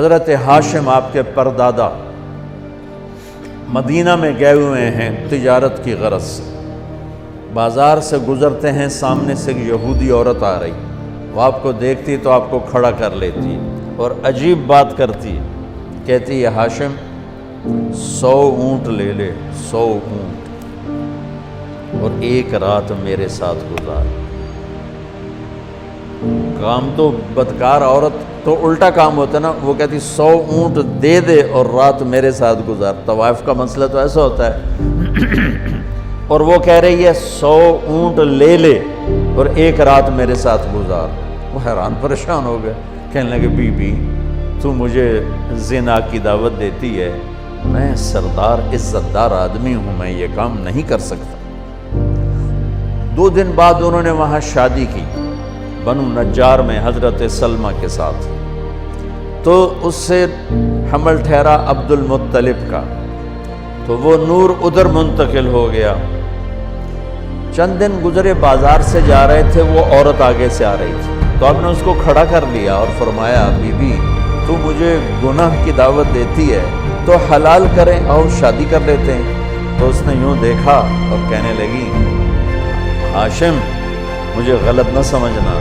حضرت ہاشم آپ کے پردادا مدینہ میں گئے ہوئے ہیں تجارت کی غرض سے۔ بازار سے گزرتے ہیں، سامنے سے ایک یہودی عورت آ رہی، وہ آپ کو دیکھتی تو آپ کو کھڑا کر لیتی اور عجیب بات کرتی، کہتی ہے ہاشم 100 اونٹ لے لے، 100 اونٹ اور ایک رات میرے ساتھ گزار۔ کام تو بدکار عورت تو الٹا کام ہوتا ہے نا، وہ کہتی 100 اونٹ دے دے اور رات میرے ساتھ گزار۔ طوائف کا مسئلہ تو ایسا ہوتا ہے اور وہ کہہ رہی ہے 100 اونٹ لے لے اور ایک رات میرے ساتھ گزار۔ وہ حیران پریشان ہو گئے، کہنے لگے بی بی تو مجھے زنا کی دعوت دیتی ہے، میں سردار عزت دار آدمی ہوں، میں یہ کام نہیں کر سکتا۔ 2 دن بعد انہوں نے وہاں شادی کی بنو نجار میں حضرت سلمہ کے ساتھ، تو اس سے حمل ٹھہرا عبد المطلب کا، تو وہ نور ادھر منتقل ہو گیا۔ چند دن گزرے، بازار سے جا رہے تھے، وہ عورت آگے سے آ رہی تھی، تو آپ نے اس کو کھڑا کر لیا اور فرمایا بی بی تو مجھے گناہ کی دعوت دیتی ہے تو حلال کریں اور شادی کر لیتے ہیں۔ تو اس نے یوں دیکھا اور کہنے لگی ہاشم مجھے غلط نہ سمجھنا،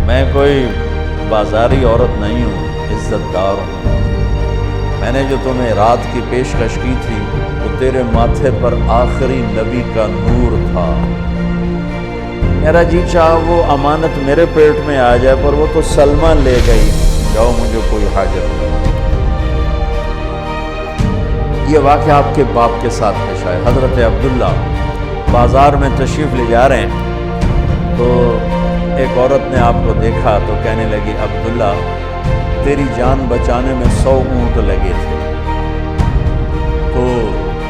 میں کوئی بازاری عورت نہیں ہوں، عزت دار ہوں۔ میں نے جو تمہیں رات کی پیشکش کی تھی وہ تیرے ماتھے پر آخری نبی کا نور تھا، میرا جی چاہا وہ امانت میرے پیٹ میں آ جائے، پر وہ تو سلمہ لے گئی، جاؤ مجھے کوئی حاجت نہیں۔ یہ واقعہ آپ کے باپ کے ساتھ پیش آئے۔ حضرت عبداللہ بازار میں تشریف لے جا رہے ہیں تو ایک عورت نے آپ کو دیکھا تو کہنے لگی عبداللہ تیری جان بچانے میں 100 اونٹ لگے تھے، تو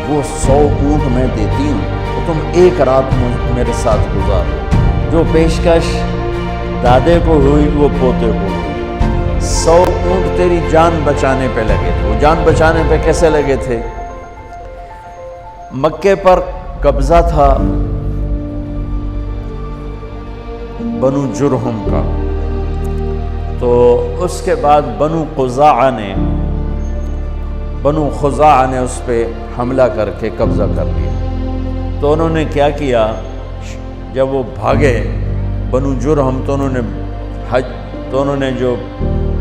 وہ 100 اونٹ میں دیتی ہوں تو تم ایک رات میرے ساتھ گزارو۔ جو پیشکش دادے کو ہوئی وہ پوتے کو ہوئی۔ 100 اونٹ تیری جان بچانے پہ لگے تھے۔ وہ جان بچانے پہ کیسے لگے تھے؟ مکے پر قبضہ تھا بنو جرہم کا، تو اس کے بعد بنو خزاعہ نے اس پہ حملہ کر کے قبضہ کر لیا۔ تو انہوں نے کیا کیا، جب وہ بھاگے بنو جرہم تو انہوں نے جو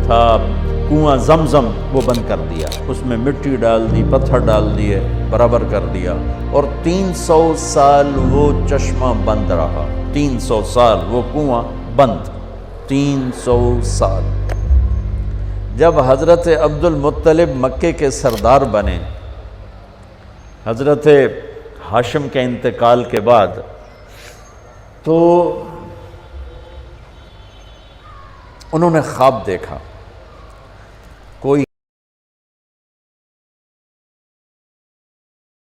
تھا کنواں زمزم وہ بند کر دیا، اس میں مٹی ڈال دی، پتھر ڈال دیے، برابر کر دیا، اور 300 سال وہ چشمہ بند رہا۔ 300 سال وہ کنواں بند، 300 سال۔ جب حضرت عبد المطلب مکے کے سردار بنے حضرت ہاشم کے انتقال کے بعد، تو انہوں نے خواب دیکھا